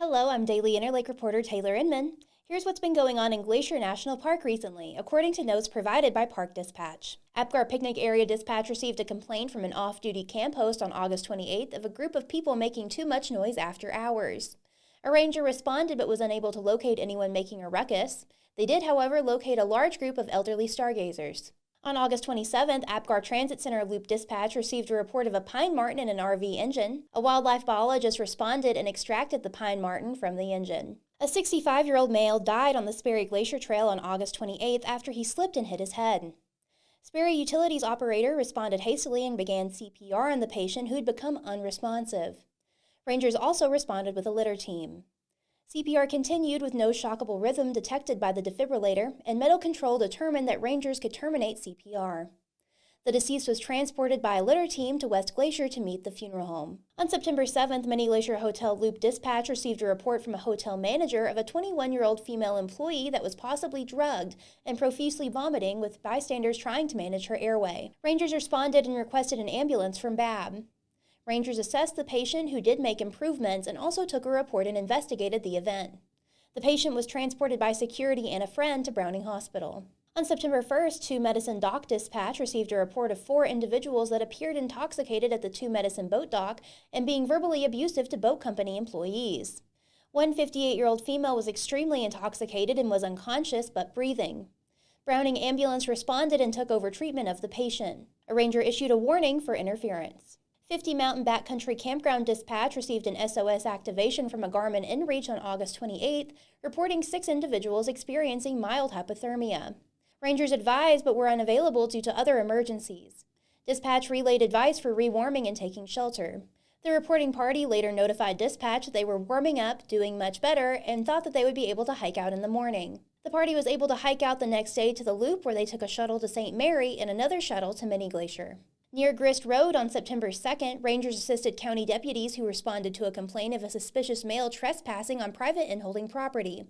Hello, I'm Daily Interlake reporter Taylor Inman. Here's what's been going on in Glacier National Park recently, according to notes provided by Park Dispatch. Apgar Picnic Area Dispatch received a complaint from an off-duty camp host on August 28th of a group of people making too much noise after hours. A ranger responded but was unable to locate anyone making a ruckus. They did, however, locate a large group of elderly stargazers. On August 27th, Apgar Transit Center Loop Dispatch received a report of a pine marten in an RV engine. A wildlife biologist responded and extracted the pine marten from the engine. A 65-year-old male died on the Sperry Glacier Trail on August 28th after he slipped and hit his head. Sperry Utilities operator responded hastily and began CPR on the patient who had become unresponsive. Rangers also responded with a litter team. CPR continued with no shockable rhythm detected by the defibrillator, and Meadow Control determined that rangers could terminate CPR. The deceased was transported by a litter team to West Glacier to meet the funeral home. On September 7th, Mini Glacier Hotel Loop Dispatch received a report from a hotel manager of a 21-year-old female employee that was possibly drugged and profusely vomiting, with bystanders trying to manage her airway. Rangers responded and requested an ambulance from BAB. Rangers assessed the patient, who did make improvements, and also took a report and investigated the event. The patient was transported by security and a friend to Browning Hospital. On September 1st, Two Medicine Dock Dispatch received a report of 4 individuals that appeared intoxicated at the Two Medicine boat dock and being verbally abusive to boat company employees. One 58-year-old female was extremely intoxicated and was unconscious but breathing. Browning Ambulance responded and took over treatment of the patient. A ranger issued a warning for interference. 50 Mountain Backcountry Campground Dispatch received an SOS activation from a Garmin inReach on August 28th, reporting 6 individuals experiencing mild hypothermia. Rangers advised but were unavailable due to other emergencies. Dispatch relayed advice for rewarming and taking shelter. The reporting party later notified dispatch that they were warming up, doing much better, and thought that they would be able to hike out in the morning. The party was able to hike out the next day to the Loop, where they took a shuttle to St. Mary and another shuttle to Mini Glacier. Near Grist Road on September 2nd, rangers assisted county deputies who responded to a complaint of a suspicious male trespassing on private and holding property.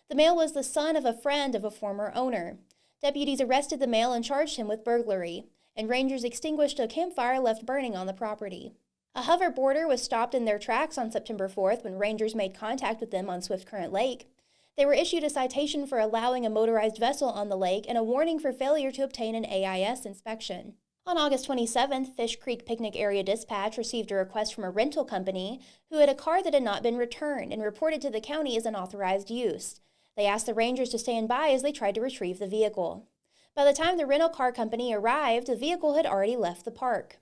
The male was the son of a friend of a former owner. Deputies arrested the male and charged him with burglary, and rangers extinguished a campfire left burning on the property. A hoverboarder was stopped in their tracks on September 4th when rangers made contact with them on Swift Current Lake. They were issued a citation for allowing a motorized vessel on the lake and a warning for failure to obtain an AIS inspection. On August 27th, Fish Creek Picnic Area Dispatch received a request from a rental company who had a car that had not been returned and reported to the county as unauthorized use. They asked the rangers to stand by as they tried to retrieve the vehicle. By the time the rental car company arrived, the vehicle had already left the park.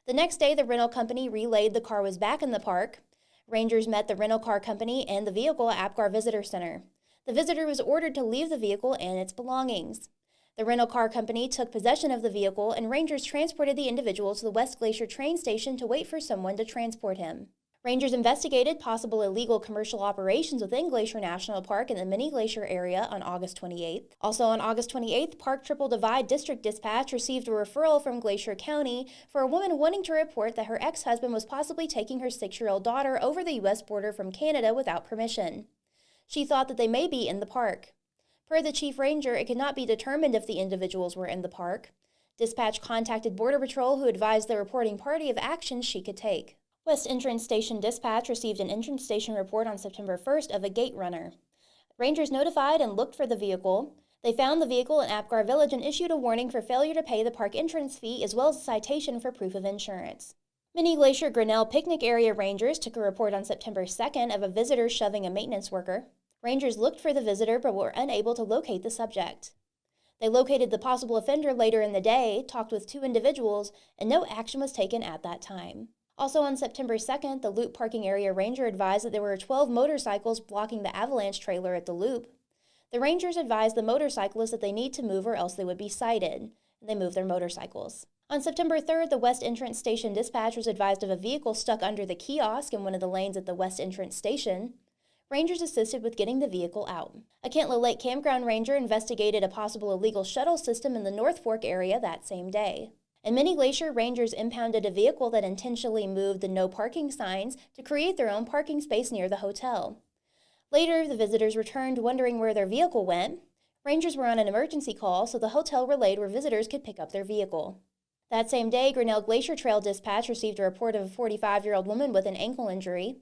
The next day, the rental company relayed the car was back in the park. Rangers met the rental car company and the vehicle at Apgar Visitor Center. The visitor was ordered to leave the vehicle and its belongings. The rental car company took possession of the vehicle, and rangers transported the individual to the West Glacier train station to wait for someone to transport him. Rangers investigated possible illegal commercial operations within Glacier National Park in the Mini Glacier area on August 28th. Also on August 28th, Park Triple Divide District Dispatch received a referral from Glacier County for a woman wanting to report that her ex-husband was possibly taking her 6-year-old daughter over the U.S. border from Canada without permission. She thought that they may be in the park. Per the chief ranger, it could not be determined if the individuals were in the park. Dispatch contacted Border Patrol, who advised the reporting party of actions she could take. West Entrance Station Dispatch received an entrance station report on September 1st of a gate runner. Rangers notified and looked for the vehicle. They found the vehicle in Apgar Village and issued a warning for failure to pay the park entrance fee, as well as a citation for proof of insurance. Mini Glacier Grinnell Picnic Area Rangers took a report on September 2nd of a visitor shoving a maintenance worker. Rangers looked for the visitor but were unable to locate the subject. They located the possible offender later in the day, talked with 2 individuals, and no action was taken at that time. Also on September 2nd, the Loop Parking Area Ranger advised that there were 12 motorcycles blocking the avalanche trailer at the Loop. The Rangers advised the motorcyclists that they need to move or else they would be cited, and they moved their motorcycles. On September 3rd, the West Entrance Station Dispatch was advised of a vehicle stuck under the kiosk in one of the lanes at the West Entrance Station. Rangers assisted with getting the vehicle out. A Kentla Lake Campground Ranger investigated a possible illegal shuttle system in the North Fork area that same day. In Mini Glacier, rangers impounded a vehicle that intentionally moved the no parking signs to create their own parking space near the hotel. Later, the visitors returned wondering where their vehicle went. Rangers were on an emergency call, so the hotel relayed where visitors could pick up their vehicle. That same day, Grinnell Glacier Trail Dispatch received a report of a 45-year-old woman with an ankle injury.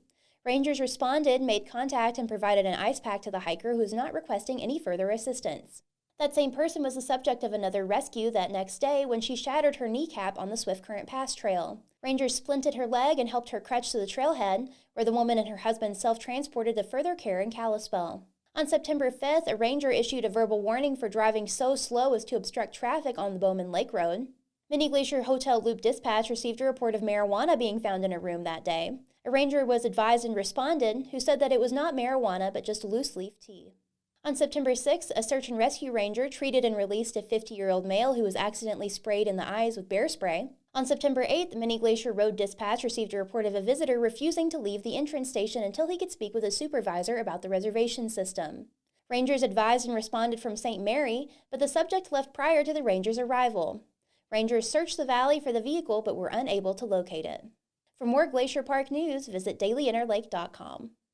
Rangers responded, made contact, and provided an ice pack to the hiker who is not requesting any further assistance. That same person was the subject of another rescue that next day when she shattered her kneecap on the Swift Current Pass trail. Rangers splinted her leg and helped her crutch to the trailhead, where the woman and her husband self-transported to further care in Kalispell. On September 5th, a ranger issued a verbal warning for driving so slow as to obstruct traffic on the Bowman Lake Road. Mini Glacier Hotel Loop Dispatch received a report of marijuana being found in a room that day. A ranger was advised and responded, who said that it was not marijuana but just loose-leaf tea. On September 6th, a search and rescue ranger treated and released a 50-year-old male who was accidentally sprayed in the eyes with bear spray. On September 8th, Mini Glacier Road Dispatch received a report of a visitor refusing to leave the entrance station until he could speak with a supervisor about the reservation system. Rangers advised and responded from St. Mary, but the subject left prior to the rangers' arrival. Rangers searched the valley for the vehicle but were unable to locate it. For more Glacier Park news, visit dailyinterlake.com.